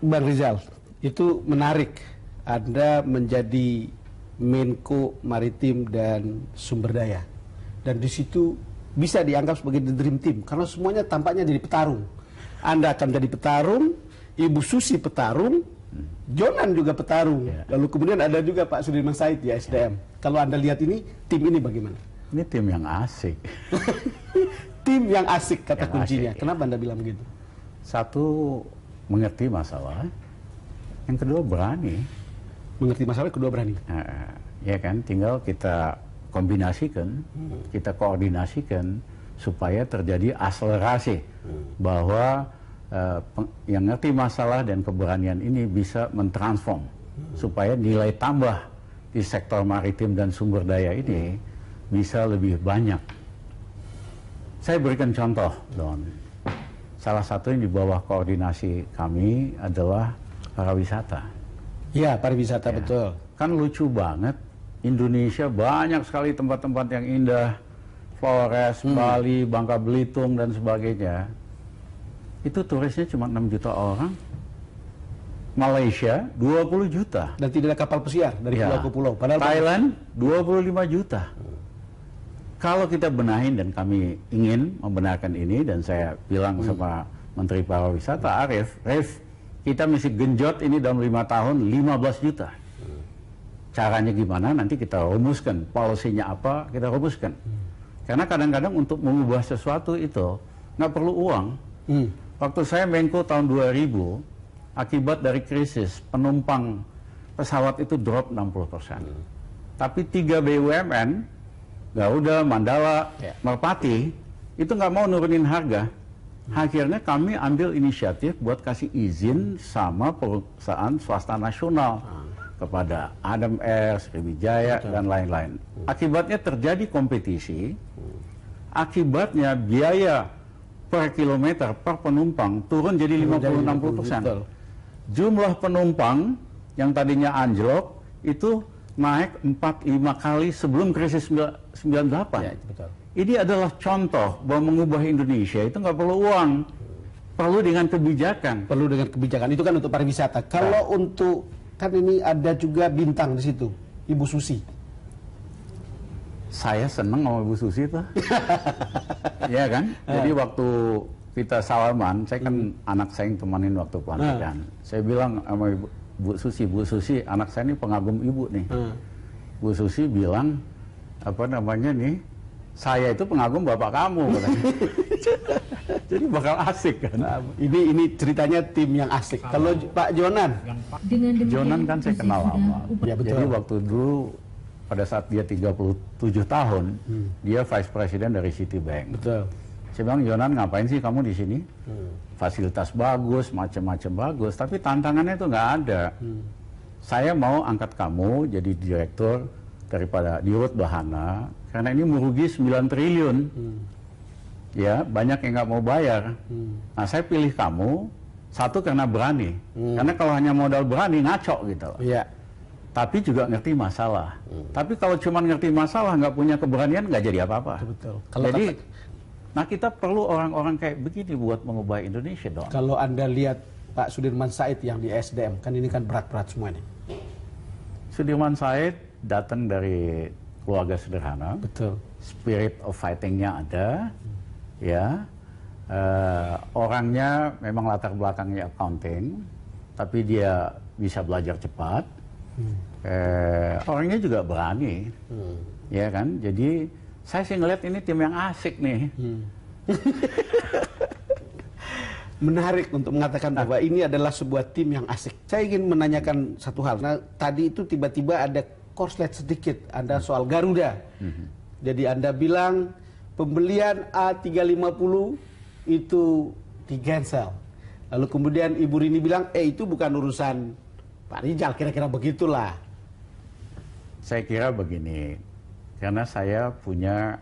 Bang Rizal, itu menarik. Anda menjadi Menko Maritim dan Sumber Daya. Dan di situ bisa dianggap sebagai the dream team. Karena semuanya tampaknya jadi petarung. Anda akan jadi petarung, Ibu Susi petarung, Jonan juga petarung. Lalu kemudian ada juga Pak Sudirman Said di SDM. Kalau Anda lihat ini, tim ini bagaimana? Ini tim yang asik. Tim yang asik, kata yang kuncinya. asik, Kenapa Anda bilang begitu? Satu, mengerti masalah. Yang kedua, berani. Mengerti masalah, kedua berani. Ya kan, tinggal kita kombinasikan, kita koordinasikan supaya terjadi akselerasi bahwa yang ngerti masalah dan keberanian ini bisa mentransform supaya nilai tambah di sektor maritim dan sumber daya ini bisa lebih banyak. Saya berikan contoh, Don. Salah satu yang di bawah koordinasi kami adalah pariwisata. Ya, pariwisata, betul. Kan lucu banget, Indonesia banyak sekali tempat-tempat yang indah, Flores, Bali, Bangka Belitung, dan sebagainya. Itu turisnya cuma 6 juta orang. Malaysia 20 juta. Dan tidak ada kapal pesiar dari pulau ke pulau. Padahal Thailand 25 juta. Kalau kita benahin, dan kami ingin membenarkan ini, dan saya bilang sama Menteri Pariwisata Arif, kita mesti genjot ini dalam 5 tahun 15 juta. Caranya gimana nanti kita rumuskan, policy-nya apa kita rumuskan. Karena kadang-kadang untuk mengubah sesuatu itu nggak perlu uang. Waktu saya Menko tahun 2000, akibat dari krisis penumpang pesawat itu drop 60%. Tapi 3 BUMN, Garuda, Mandala, Merpati, itu nggak mau nurunin harga. Akhirnya kami ambil inisiatif buat kasih izin sama perusahaan swasta nasional kepada Adam Air, Sriwijaya, dan lain-lain. Akibatnya terjadi kompetisi, akibatnya biaya per kilometer per penumpang turun jadi 50-60%. Jumlah penumpang yang tadinya anjlok itu naik 4-5 kali sebelum krisis 98. Ya, betul. Ini adalah contoh bahwa mengubah Indonesia itu nggak perlu uang, perlu dengan kebijakan. Perlu dengan kebijakan, itu kan untuk pariwisata. Kalau untuk, kan ini ada juga bintang di situ, Ibu Susi. Saya seneng sama Ibu Susi tuh. Iya kan? Jadi waktu kita salaman, saya kan anak saya yang temanin waktu pelantikan. Saya bilang sama Bu Susi, anak saya ini pengagum Ibu nih. Bu Susi bilang, apa namanya nih, saya itu pengagum bapak kamu, katanya. Jadi bakal asik kan. Nah, ini ceritanya tim yang asik. Kalau Pak Jonan, Jonan kan saya kenal lama. Ya, betul. Jadi waktu dulu pada saat dia 37 tahun, dia vice president dari Citibank. betul. Saya bilang, Jonan, ngapain sih kamu di sini? Fasilitas bagus, macam-macam bagus, tapi tantangannya itu nggak ada. Saya mau angkat kamu jadi direktur daripada di Rut Bahana, karena ini merugi 9 triliun. Ya, banyak yang nggak mau bayar. Nah, saya pilih kamu, satu karena berani. Karena kalau hanya modal berani, ngaco gitu. Iya. Tapi juga ngerti masalah. Tapi kalau cuma ngerti masalah, nggak punya keberanian, nggak jadi apa-apa. Betul. Jadi, nah kita perlu orang-orang kayak begini buat mengubah Indonesia dong. Kalau Anda lihat Pak Sudirman Said yang di SDM, kan ini kan berat-berat semua ini. Sudirman Said datang dari keluarga sederhana. Betul. Spirit of fighting-nya ada. Ya, orangnya memang latar belakangnya accounting, tapi dia bisa belajar cepat. Orangnya juga berani, ya kan. Jadi saya sih ngeliat ini tim yang asik nih. Menarik untuk mengatakan bahwa ini adalah sebuah tim yang asik. Saya ingin menanyakan satu hal. Nah, tadi itu tiba-tiba ada korslet sedikit, ada soal Garuda. Jadi Anda bilang pembelian A350 itu di-cancel. Lalu kemudian Ibu Rini bilang, itu bukan urusan Pak Rizal, kira-kira begitulah. Saya kira begini, karena saya punya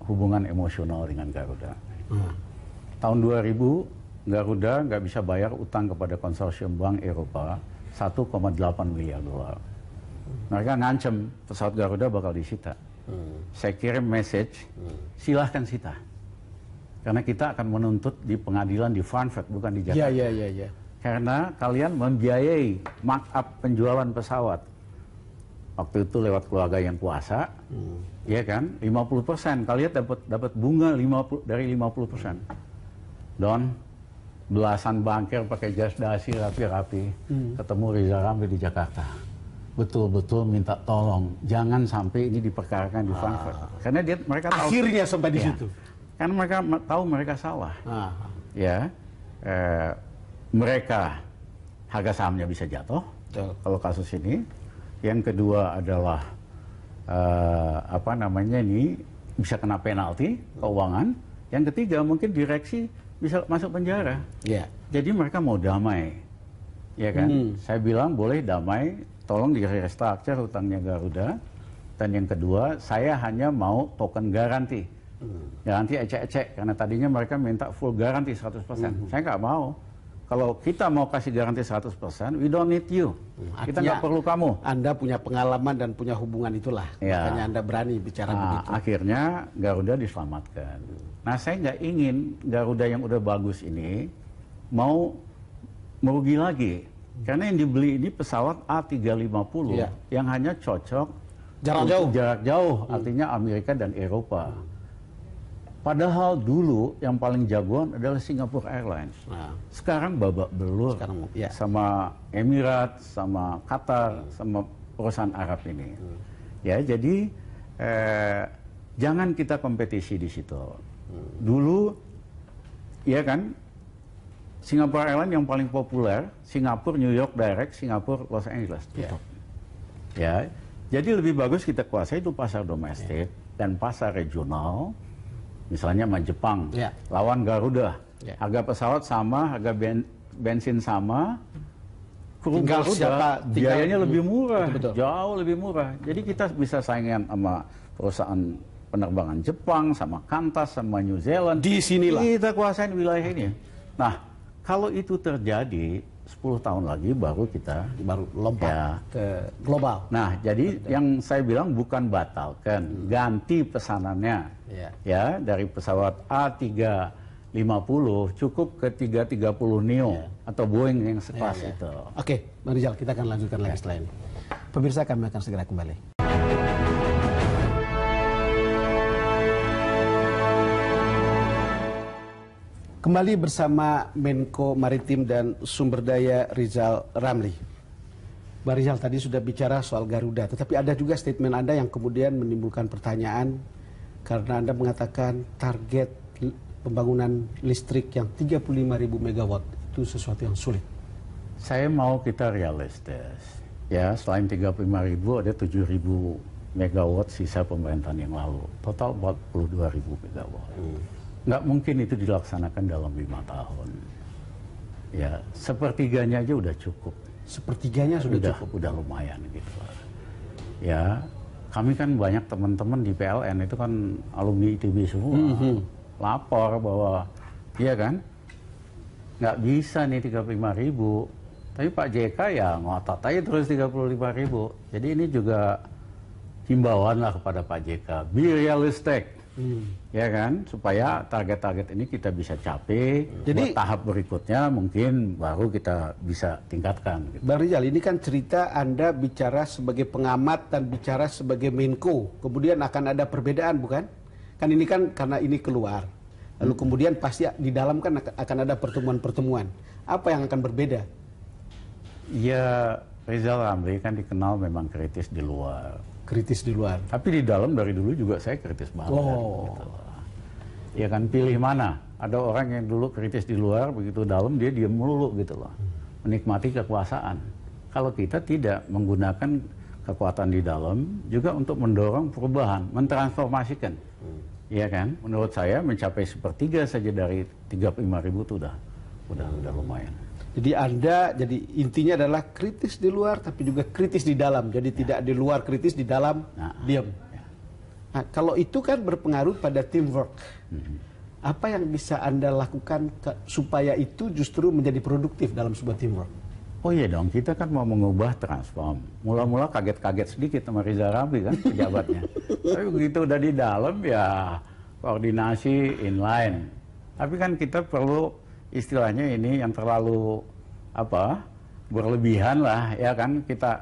hubungan emosional dengan Garuda. Tahun 2000, Garuda nggak bisa bayar utang kepada konsorsium bank Eropa 1,8 miliar dolar. Mereka ngancem pesawat Garuda bakal disita. Saya kirim message, silahkan sita. Karena kita akan menuntut di pengadilan di Frankfurt, bukan di Jakarta. Iya. Karena kalian membiayai markup penjualan pesawat. Waktu itu lewat keluarga yang kuasa, ya kan, 50%. Kalian dapat bunga 50, dari 50%. Don, belasan bangker pakai jas dasi rapi-rapi, ketemu Rizal Ramli di Jakarta. Betul-betul minta tolong, jangan sampai ini diperkarakan di Frankfurt. Karena mereka tahu. Akhirnya sampai di situ. Karena mereka tahu mereka salah. Ya, mereka harga sahamnya bisa jatuh. Kalau kasus ini. Yang kedua adalah bisa kena penalti keuangan. Yang ketiga mungkin direksi bisa masuk penjara. Jadi mereka mau damai, ya kan? Saya bilang boleh damai, tolong di restructure hutangnya Garuda. Dan yang kedua, saya hanya mau token garanti, garanti ecek-ecek, karena tadinya mereka minta full garanti 100%. Saya nggak mau. Kalau kita mau kasih garansi 100%, we don't need you. Kita nggak perlu kamu. Anda punya pengalaman dan punya hubungan itulah. Makanya Anda berani bicara begitu. Akhirnya Garuda diselamatkan. Nah, saya nggak ingin Garuda yang udah bagus ini mau merugi lagi. Karena yang dibeli ini pesawat A350 yang hanya cocok jarak jauh, artinya Amerika dan Eropa. Padahal dulu yang paling jagoan adalah Singapore Airlines. Sekarang babak belur sama Emirat, sama Qatar, sama perusahaan Arab ini. Ya, jadi jangan kita kompetisi di situ. Dulu, ya kan, Singapore Airlines yang paling populer, Singapura New York Direct, Singapura Los Angeles. Ya, jadi lebih bagus kita kuasai itu pasar domestik dan pasar regional. Misalnya sama Jepang, lawan Garuda, harga pesawat sama, harga bensin sama, kru Garuda biayanya lebih murah, jauh lebih murah. Jadi kita bisa saingan sama perusahaan penerbangan Jepang, sama Qantas, sama New Zealand. Di sinilah kita kuasain wilayah ini. Nah, kalau itu terjadi 10 tahun lagi baru kita lompat ke global. Nah, jadi yang saya bilang bukan batalkan, ganti pesanannya. Ya, dari pesawat A350 cukup ke 330 Neo atau Boeing yang sekelas itu. Oke, Bang Rizal, kita akan lanjutkan lagi setelah ini. Pemirsa, kami akan segera kembali. Kembali bersama Menko Maritim dan Sumber Daya Rizal Ramli. Bang Rizal tadi sudah bicara soal Garuda, tetapi ada juga statement Anda yang kemudian menimbulkan pertanyaan karena Anda mengatakan target pembangunan listrik yang 35.000 megawatt itu sesuatu yang sulit. Saya mau kita realistis. Ya, selain 35.000 ada 7.000 megawatt sisa pemerintahan yang lalu. Total 42.000 megawatt. Nggak mungkin itu dilaksanakan dalam 5 tahun. Ya, sepertiganya aja udah cukup. Sepertiganya sudah cukup? Udah lumayan gitu. Ya, kami kan banyak teman-teman di PLN itu kan alumni ITB semua. Lapor bahwa, iya kan, nggak bisa nih 35.000. Tapi Pak JK ya ngotot aja terus 35.000. Jadi ini juga himbauan lah kepada Pak JK. Be realistic. Ya kan, supaya target-target ini kita bisa capai. Jadi tahap berikutnya mungkin baru kita bisa tingkatkan gitu. Bang Rizal, ini kan cerita Anda bicara sebagai pengamat dan bicara sebagai Menko, kemudian akan ada perbedaan bukan? Kan ini kan karena ini keluar, lalu kemudian pasti di dalam kan akan ada pertemuan-pertemuan. Apa yang akan berbeda? Ya, Rizal Ramli kan dikenal memang kritis di luar. Kritis di luar. Tapi di dalam dari dulu juga saya kritis banget. Gitu. Ya kan, pilih mana? Ada orang yang dulu kritis di luar, begitu dalam dia diem melulu gitu loh. Menikmati kekuasaan. Kalau kita tidak menggunakan kekuatan di dalam juga untuk mendorong perubahan, mentransformasikan. Ya kan? Menurut saya mencapai 1/3 saja dari 35.000 itu udah lumayan. Jadi Anda, jadi intinya adalah kritis di luar tapi juga kritis di dalam. Jadi tidak di luar kritis, di dalam diam. Nah, kalau itu kan berpengaruh pada teamwork. Apa yang bisa Anda lakukan supaya itu justru menjadi produktif dalam sebuah teamwork? Oh iya dong, kita kan mau mengubah transform. Mula-mula kaget-kaget sedikit sama Rizal Ramli kan pejabatnya. Tapi begitu udah di dalam ya koordinasi inline. Tapi kan kita perlu istilahnya ini yang terlalu berlebihan lah, ya kan, kita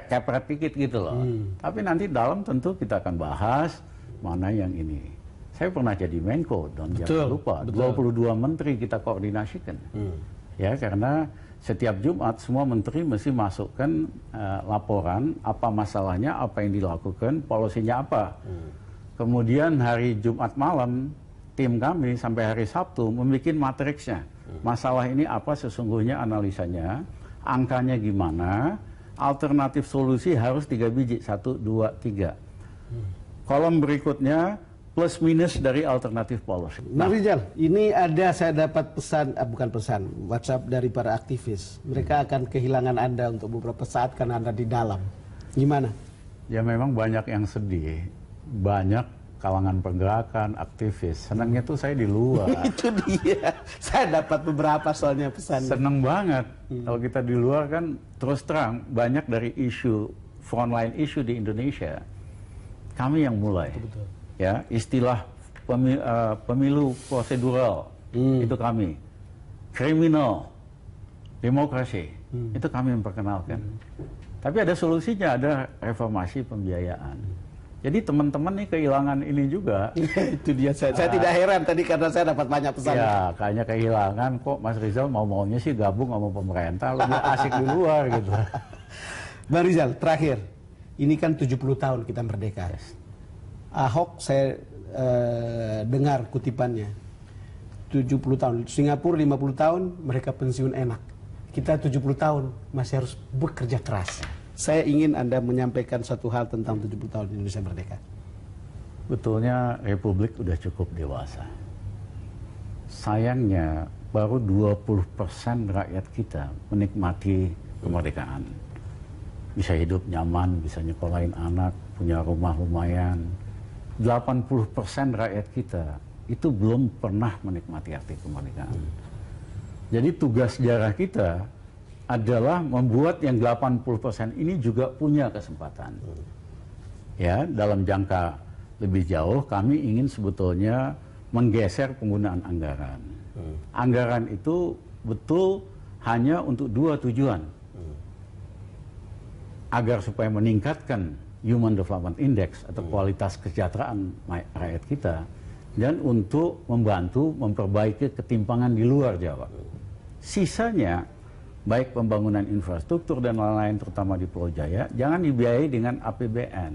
kepret dikit gitu loh. Tapi nanti dalam tentu kita akan bahas mana yang ini. Saya pernah jadi Menko, jangan lupa, 22 menteri kita koordinasikan. Ya, karena setiap Jumat semua menteri mesti masukkan laporan apa masalahnya, apa yang dilakukan, polisinya apa. Kemudian hari Jumat malam tim kami sampai hari Sabtu membuat matriksnya. Masalah ini apa sesungguhnya analisanya, angkanya gimana, alternatif solusi harus 3 biji, 1, 2, 3. Kolom berikutnya plus minus dari alternatif policy. Bang Rizal, ini saya dapat pesan, bukan pesan, WhatsApp dari para aktivis. Mereka akan kehilangan Anda untuk beberapa saat karena Anda di dalam. Gimana? Ya memang banyak yang sedih, banyak kalangan pergerakan, aktivis. Senangnya tuh saya di luar. Itu dia. Saya dapat beberapa soalnya pesan. Senang banget. Kalau kita di luar kan terus terang banyak dari isu frontline isu di Indonesia. Kami yang mulai. Betul. Ya, istilah pemilu prosedural itu kami. Kriminal, demokrasi itu kami memperkenalkan. Tapi ada solusinya, ada reformasi pembiayaan. Jadi teman-teman nih kehilangan ini juga. Itu dia, saya tidak heran tadi karena saya dapat banyak pesan. Ya, kayaknya kehilangan kok Mas Rizal mau-maunya sih gabung sama pemerintah, lebih asik di luar gitu. Bang Rizal, terakhir, ini kan 70 tahun kita merdeka. Yes. Ahok saya dengar kutipannya 70 tahun, Singapura 50 tahun mereka pensiun enak, kita 70 tahun masih harus bekerja keras. Saya ingin Anda menyampaikan satu hal tentang 70 tahun Indonesia merdeka. Betulnya Republik udah cukup dewasa. Sayangnya baru 20% rakyat kita menikmati kemerdekaan. Bisa hidup nyaman, bisa nyekolahin anak, punya rumah lumayan. 80% rakyat kita itu belum pernah menikmati arti kemerdekaan. Jadi tugas sejarah kita adalah membuat yang 80% ini juga punya kesempatan. Ya, dalam jangka lebih jauh kami ingin sebetulnya menggeser penggunaan anggaran. Anggaran itu betul hanya untuk 2 tujuan. Agar supaya meningkatkan Human Development Index atau kualitas kesejahteraan rakyat kita, dan untuk membantu memperbaiki ketimpangan di luar Jawa. Sisanya, baik pembangunan infrastruktur dan lain-lain terutama di Pulau Jaya, jangan dibiayai dengan APBN.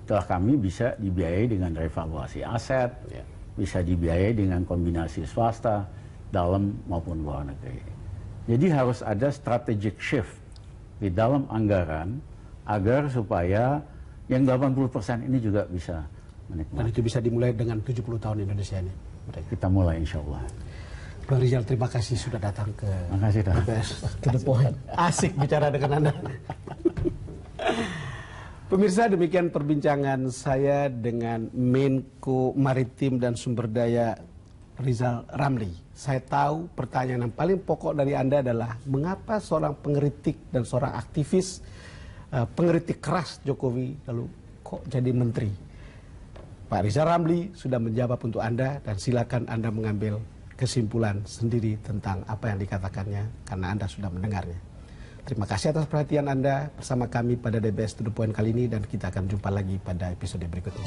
Setelah kami bisa dibiayai dengan revaluasi aset, bisa dibiayai dengan kombinasi swasta, dalam maupun luar negeri. Jadi harus ada strategic shift di dalam anggaran, agar supaya yang 80% ini juga bisa menikmati. Dan itu bisa dimulai dengan 70 tahun Indonesia ini. Kita mulai insya Allah. Bang Rizal, terima kasih sudah datang ke DBS To The Point. Asik bicara dengan Anda. Pemirsa, demikian perbincangan saya dengan Menko Maritim dan Sumber Daya Rizal Ramli. Saya tahu pertanyaan yang paling pokok dari Anda adalah mengapa seorang pengkritik dan seorang aktivis, pengkritik keras Jokowi lalu kok jadi menteri. Pak Rizal Ramli sudah menjawab untuk Anda, dan silakan Anda mengambil kesimpulan sendiri tentang apa yang dikatakannya karena Anda sudah mendengarnya. Terima kasih atas perhatian Anda bersama kami pada DBS To The Point kali ini, dan kita akan jumpa lagi pada episode berikutnya.